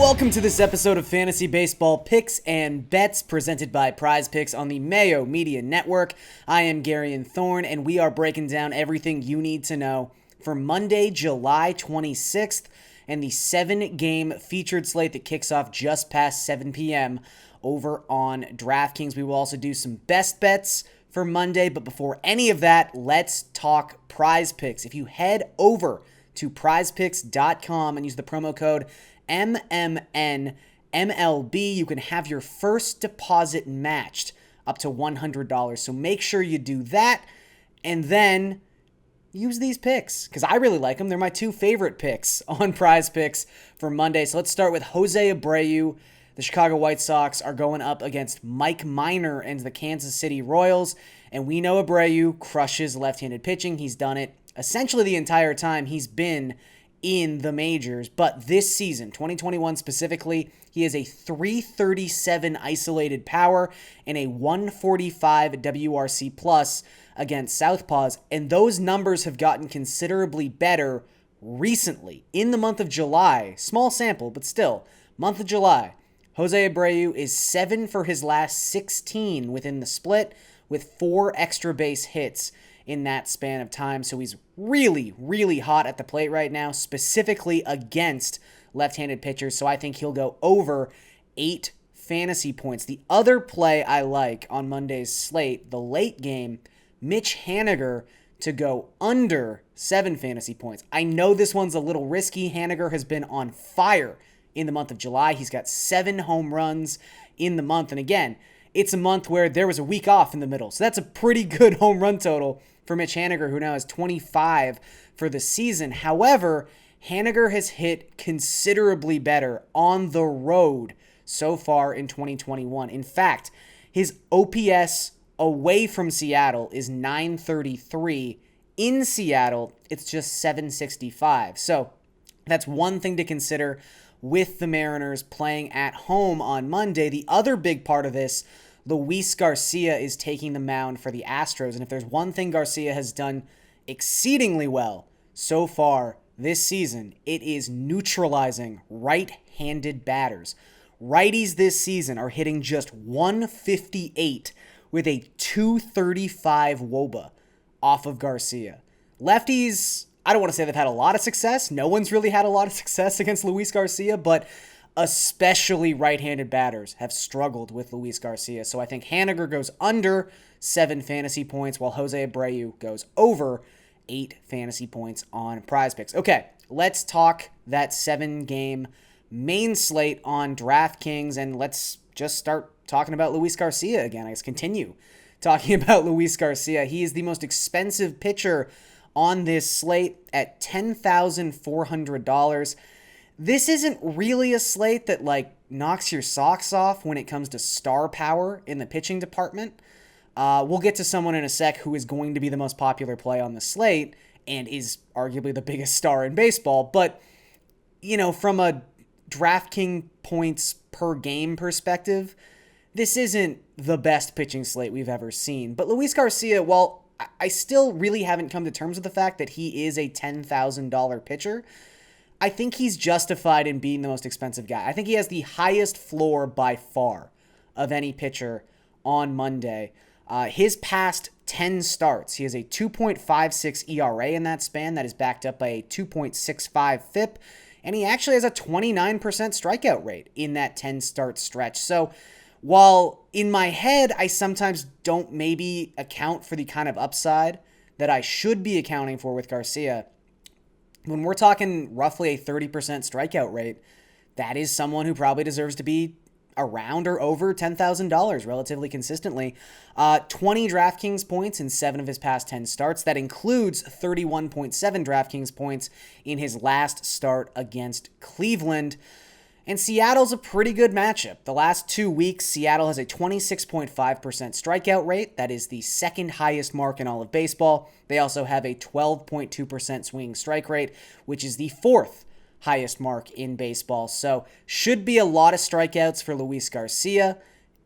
Welcome to this episode of Fantasy Baseball Picks and Bets presented by Prize Picks on the Mayo Media Network. I am Garion Thorne, and we are breaking down everything you need to know for Monday, July 26th, and the 7-game featured slate that kicks off just past 7 p.m. over on DraftKings. We will also do some best bets for Monday, but before any of that, let's talk Prize Picks. If you head over to prizepicks.com and use the promo code MMN MLB, you can have your first deposit matched up to $100. So make sure you do that and then use these picks because I really like them. They're my two favorite picks on Prize Picks for Monday. So let's start with Jose Abreu. The Chicago White Sox are going up against Mike Minor and the Kansas City Royals. And we know Abreu crushes left-handed pitching. He's done it essentially the entire time he's been in the majors, but this season, 2021 specifically, he has a 337 isolated power and a 145 WRC plus against southpaws, and those numbers have gotten considerably better recently. In the month of July, small sample, but still, month of July, Jose Abreu is 7 for his last 16 within the split with 4 extra base hits in that span of time. So he's really, really hot at the plate right now, specifically against left-handed pitchers. So I think he'll go over 8 fantasy points. The other play I like on Monday's slate, the late game, Mitch Haniger to go under 7 fantasy points. I know this one's a little risky. Haniger has been on fire in the month of July. He's got 7 home runs in the month. And again, it's a month where there was a week off in the middle. So that's a pretty good home run total for Mitch Haniger, who now has 25 for the season. However, Haniger has hit considerably better on the road so far in 2021. In fact, his OPS away from Seattle is 933. In Seattle, it's just 765. So that's one thing to consider with the Mariners playing at home on Monday. The other big part of this, Luis Garcia is taking the mound for the Astros. And if there's one thing Garcia has done exceedingly well so far this season, it is neutralizing right-handed batters. Righties this season are hitting just 158 with a 235 WOBA off of Garcia. Lefties, I don't want to say they've had a lot of success. No one's really had a lot of success against Luis Garcia, but especially right-handed batters have struggled with Luis Garcia. So I think Haniger goes under 7 fantasy points while Jose Abreu goes over 8 fantasy points on Prize Picks. Okay, let's talk that 7-game main slate on DraftKings, and let's just start talking about Luis Garcia again. I guess continue talking about Luis Garcia. He is the most expensive pitcher on this slate at $10,400. This isn't really a slate that knocks your socks off when it comes to star power in the pitching department. We'll get to someone in a sec who is going to be the most popular play on the slate and is arguably the biggest star in baseball. But, from a DraftKings points per game perspective, this isn't the best pitching slate we've ever seen. But Luis Garcia, well, I still really haven't come to terms with the fact that he is a $10,000 pitcher. I think he's justified in being the most expensive guy. I think he has the highest floor by far of any pitcher on Monday. His past 10 starts, he has a 2.56 ERA in that span. That is backed up by a 2.65 FIP. And he actually has a 29% strikeout rate in that 10-start stretch. So while in my head, I sometimes don't maybe account for the kind of upside that I should be accounting for with Garcia, when we're talking roughly a 30% strikeout rate, that is someone who probably deserves to be around or over $10,000 relatively consistently. 20 DraftKings points in 7 of his past 10 starts. That includes 31.7 DraftKings points in his last start against Cleveland. And Seattle's a pretty good matchup. The last 2 weeks, Seattle has a 26.5% strikeout rate. That is the second highest mark in all of baseball. They also have a 12.2% swinging strike rate, which is the fourth highest mark in baseball. So should be a lot of strikeouts for Luis Garcia.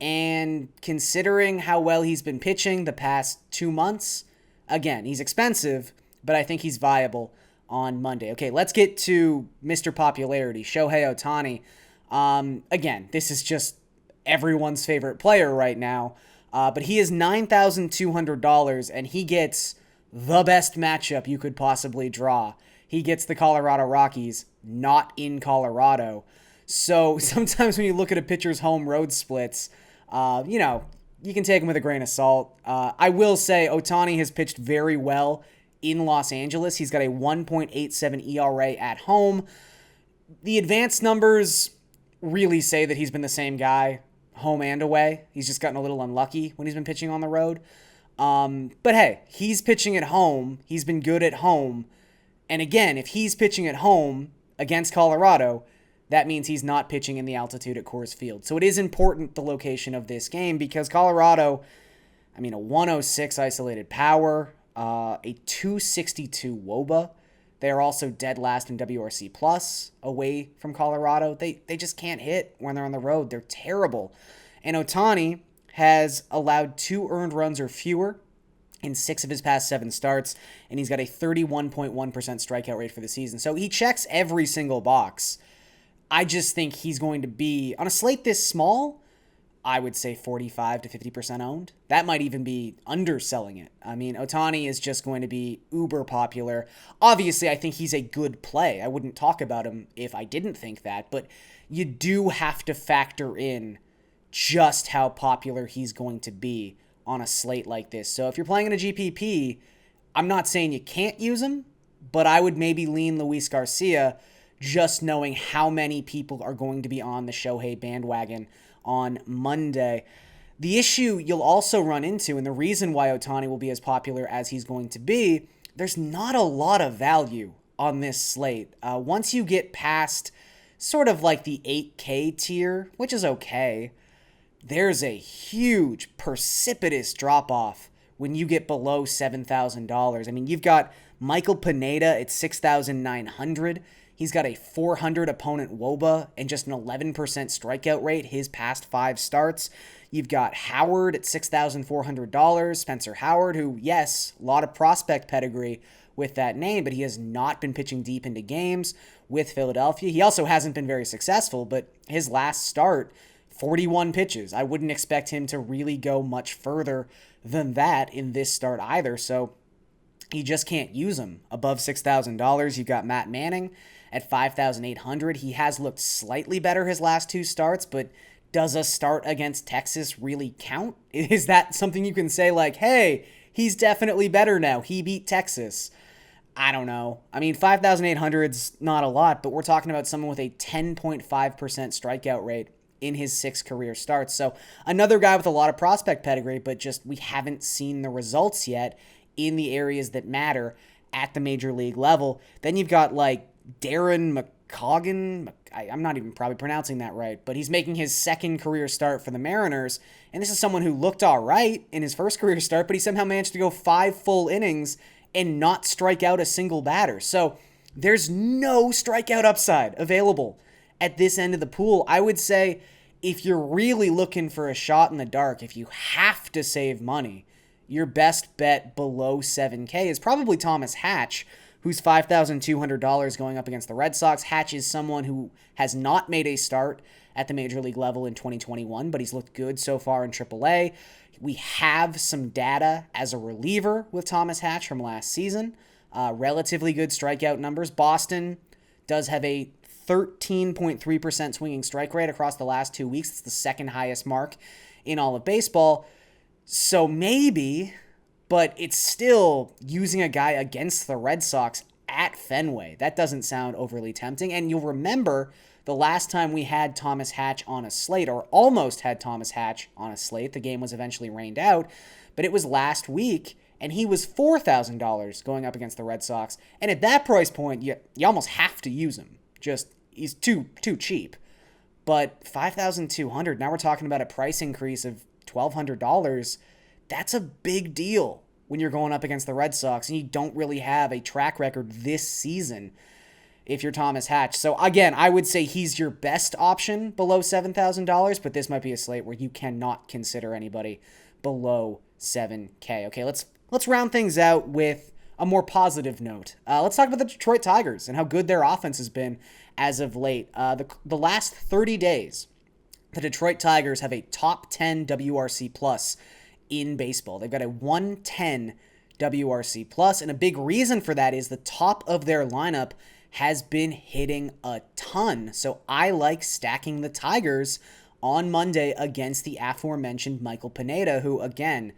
And considering how well he's been pitching the past 2 months, again, he's expensive, but I think he's viable on Monday. Okay, let's get to Mr. Popularity, Shohei Ohtani. Again, this is just everyone's favorite player right now. But he is $9,200, and he gets the best matchup you could possibly draw. He gets the Colorado Rockies, not in Colorado. So sometimes when you look at a pitcher's home road splits, you can take them with a grain of salt. I will say Ohtani has pitched very well in Los Angeles. He's got a 1.87 ERA at home. The advanced numbers really say that he's been the same guy home and away. He's just gotten a little unlucky when he's been pitching on the road. But hey, he's pitching at home. He's been good at home. And again, if he's pitching at home against Colorado, that means he's not pitching in the altitude at Coors Field. So it is important, the location of this game, because Colorado, a 106 isolated power, a 262 WOBA. They are also dead last in WRC plus away from Colorado. They just can't hit when they're on the road. They're terrible. And Ohtani has allowed 2 earned runs or fewer in 6 of his past 7 starts, and he's got a 31.1% strikeout rate for the season. So he checks every single box. I just think he's going to be, on a slate this small, I would say 45 to 50% owned. That might even be underselling it. Ohtani is just going to be uber popular. Obviously, I think he's a good play. I wouldn't talk about him if I didn't think that, but you do have to factor in just how popular he's going to be on a slate like this. So if you're playing in a GPP, I'm not saying you can't use him, but I would maybe lean Luis Garcia, just knowing how many people are going to be on the Shohei bandwagon on Monday. The issue you'll also run into, and the reason why Ohtani will be as popular as he's going to be, there's not a lot of value on this slate. Once you get past sort of like the 8K tier, which is okay, there's a huge, precipitous drop-off when you get below $7,000. You've got Michael Pineda at $6,900. He's got a 400 opponent WOBA and just an 11% strikeout rate his past 5 starts. You've got Howard at $6,400. Spencer Howard, who, yes, a lot of prospect pedigree with that name, but he has not been pitching deep into games with Philadelphia. He also hasn't been very successful, but his last start, 41 pitches. I wouldn't expect him to really go much further than that in this start either, so you just can't use him above $6,000. You've got Matt Manning at $5,800. He has looked slightly better his last 2 starts, but does a start against Texas really count? Is that something you can say like, hey, he's definitely better now. He beat Texas. I don't know. 5,800's not a lot, but we're talking about someone with a 10.5% strikeout rate in his 6 career starts. So another guy with a lot of prospect pedigree, but just we haven't seen the results yet in the areas that matter at the major league level. Then you've got like Darren McCoggan. I'm not even probably pronouncing that right, but he's making his 2nd career start for the Mariners. And this is someone who looked all right in his 1st career start, but he somehow managed to go 5 full innings and not strike out a single batter. So there's no strikeout upside available at this end of the pool. I would say if you're really looking for a shot in the dark, if you have to save money, your best bet below 7K is probably Thomas Hatch, who's $5,200 going up against the Red Sox. Hatch is someone who has not made a start at the major league level in 2021, but he's looked good so far in AAA. We have some data as a reliever with Thomas Hatch from last season. Relatively good strikeout numbers. Boston does have a 13.3% swinging strike rate across the last 2 weeks. It's the 2nd highest mark in all of baseball. So maybe, but it's still using a guy against the Red Sox at Fenway. That doesn't sound overly tempting. And you'll remember the last time we had Thomas Hatch on a slate, or almost had Thomas Hatch on a slate, the game was eventually rained out, but it was last week, and he was $4,000 going up against the Red Sox. And at that price point, you almost have to use him. Just, he's too cheap. But $5,200, now we're talking about a price increase of $1,200. That's a big deal when you're going up against the Red Sox and you don't really have a track record this season if you're Thomas Hatch. So again, I would say he's your best option below $7,000, but this might be a slate where you cannot consider anybody below 7K. Okay, let's round things out with a more positive note. Let's talk about the Detroit Tigers and how good their offense has been as of late. The last 30 days, the Detroit Tigers have a top 10 WRC plus in baseball. They've got a 110 WRC plus, and a big reason for that is the top of their lineup has been hitting a ton. So I like stacking the Tigers on Monday against the aforementioned Michael Pineda, who, again,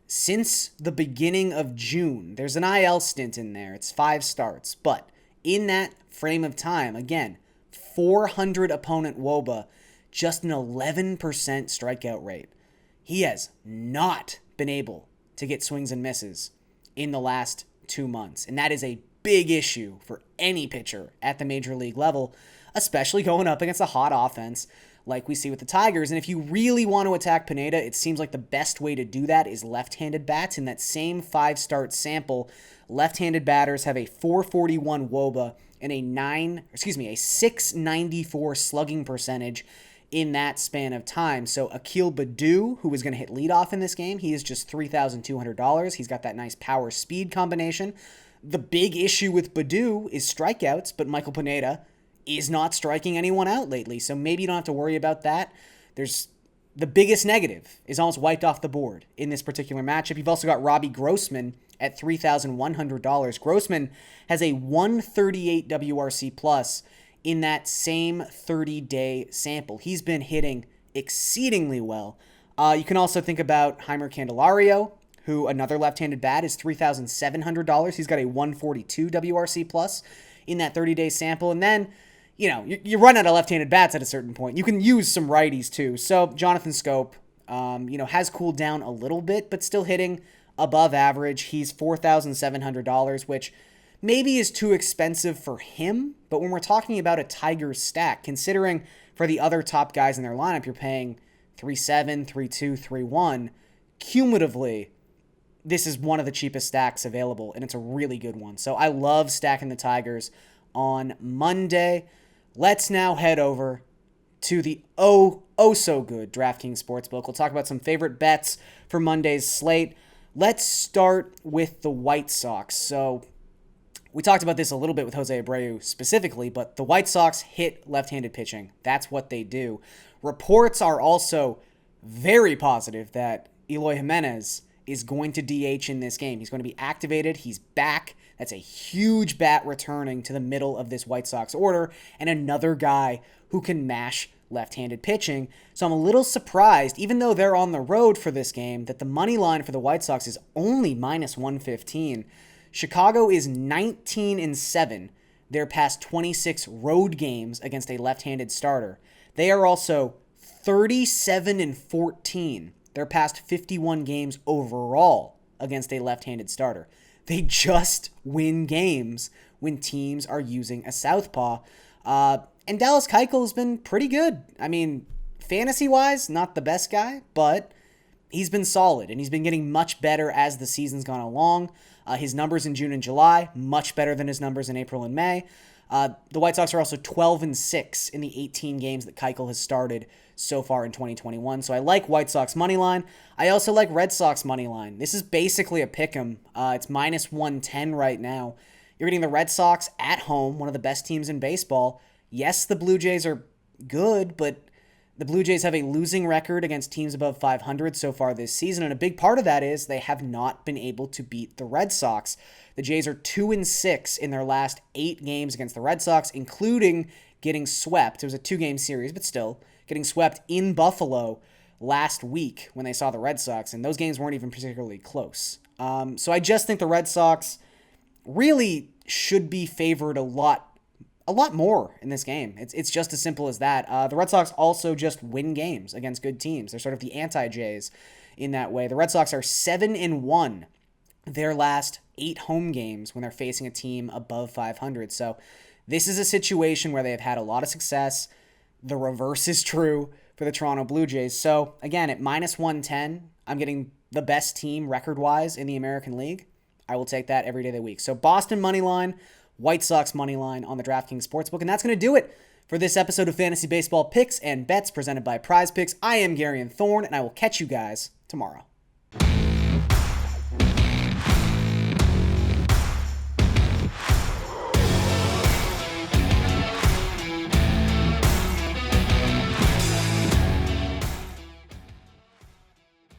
since the beginning of June, there's an IL stint in there. It's 5 starts. But in that frame of time, again, 400 opponent WOBA, just an 11% strikeout rate. He has not been able to get swings and misses in the last 2 months. And that is a big issue for any pitcher at the major league level, especially going up against a hot offense like we see with the Tigers. And if you really want to attack Pineda, it seems like the best way to do that is left-handed bats. In that same 5-start sample, left-handed batters have a 441 WOBA and a 694 slugging percentage in that span of time. So Akil Baddoo, who is going to hit leadoff in this game, he is just $3,200. He's got that nice power-speed combination. The big issue with Baddoo is strikeouts, but Michael Pineda is not striking anyone out lately, so maybe you don't have to worry about that. There's the biggest negative is almost wiped off the board in this particular matchup. You've also got Robbie Grossman at $3,100. Grossman has a 138 WRC plus in that same 30-day sample. He's been hitting exceedingly well. You can also think about Heimer Candelario, who, another left-handed bat, is $3,700. He's got a 142 WRC plus in that 30-day sample. And then, you run out of left-handed bats at a certain point. You can use some righties too. So Jonathan Scope, has cooled down a little bit, but still hitting above average. He's $4,700, which maybe is too expensive for him. But when we're talking about a Tigers stack, considering for the other top guys in their lineup, you're paying 3.7, 3.2, 3.1. Cumulatively, this is one of the cheapest stacks available, and it's a really good one. So I love stacking the Tigers on Monday. Let's now head over to the so good DraftKings Sportsbook. We'll talk about some favorite bets for Monday's slate. Let's start with the White Sox. So we talked about this a little bit with Jose Abreu specifically, but the White Sox hit left-handed pitching. That's what they do. Reports are also very positive that Eloy Jimenez is going to DH in this game. He's going to be activated. He's back. That's a huge bat returning to the middle of this White Sox order, and another guy who can mash left-handed pitching. So I'm a little surprised, even though they're on the road for this game, that the money line for the White Sox is only minus 115. Chicago is 19-7 their past 26 road games against a left-handed starter. They are also 37-14 their past 51 games overall against a left-handed starter. They just win games when teams are using a southpaw. And Dallas Keuchel has been pretty good. I mean, fantasy-wise, not the best guy, but he's been solid, and he's been getting much better as the season's gone along. His numbers in June and July, much better than his numbers in April and May. The White Sox are also 12-6 in the 18 games that Keuchel has started so far in 2021. So I like White Sox money line. I also like Red Sox money line. This is basically a pick'em. It's minus 110 right now. You're getting the Red Sox at home, one of the best teams in baseball. Yes, the Blue Jays are good, but the Blue Jays have a losing record against teams above 500 so far this season, and a big part of that is they have not been able to beat the Red Sox. The Jays are 2-6 in their last 8 games against the Red Sox, including getting swept. It was a 2-game series, but still getting swept in Buffalo last week when they saw the Red Sox, and those games weren't even particularly close. So I just think the Red Sox really should be favored a lot more in this game. It's just as simple as that. The Red Sox also just win games against good teams. They're sort of the anti-Jays in that way. The Red Sox are 7-1 their last 8 home games when they're facing a team above 500. So this is a situation where they have had a lot of success. The reverse is true for the Toronto Blue Jays. So again, at minus 110, I'm getting the best team record-wise in the American League. I will take that every day of the week. So Boston money line, White Sox money line on the DraftKings Sportsbook. And that's going to do it for this episode of Fantasy Baseball Picks and Bets presented by Prize Picks. I am Garion Thorne, and I will catch you guys tomorrow.